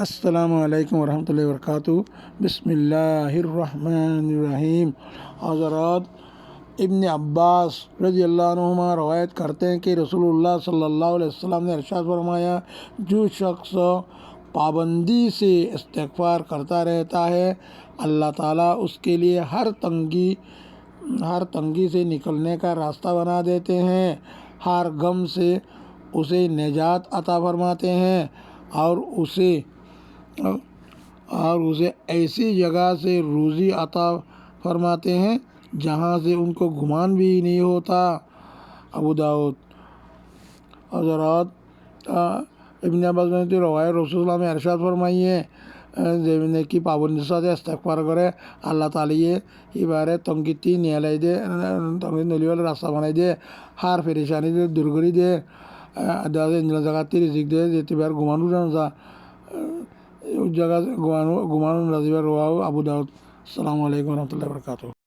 السلام علیکم ورحمۃ اللہ وبرکاتہ۔ بسم اللہ الرحمن الرحیم۔ حضرات ابن عباس رضی اللہ عنہما روایت کرتے ہیں کہ رسول اللہ صلی اللہ علیہ وسلم نے ارشاد فرمایا، جو شخص پابندی سے استغفار کرتا رہتا ہے، اللہ تعالیٰ اس کے لیے ہر تنگی سے نکلنے کا راستہ بنا دیتے ہیں، ہر غم سے اسے نجات عطا فرماتے ہیں اور اسے ایسی جگہ سے روزی عطا فرماتے ہیں جہاں سے ان کو گمان بھی نہیں ہوتا۔ ابو داؤد۔ حضرات ابن عباس نے روایت رسول اللہ میں ارشاد فرمائی ہے، نیکی پابندی سے استغفار کرے اللہ تعالیٰ یہ بارے تنگی نیالائی دے، تنگی نلی والے راستہ بنائی دے، ہر پریشانی دے دور کری دے، جگاتی رزق دے جیتے بار گمانو جانا اس جگہ گمانو رضی اللہ عنہ۔ ابو داؤد۔ السلام علیکم ورحمۃ اللہ وبرکاتہ۔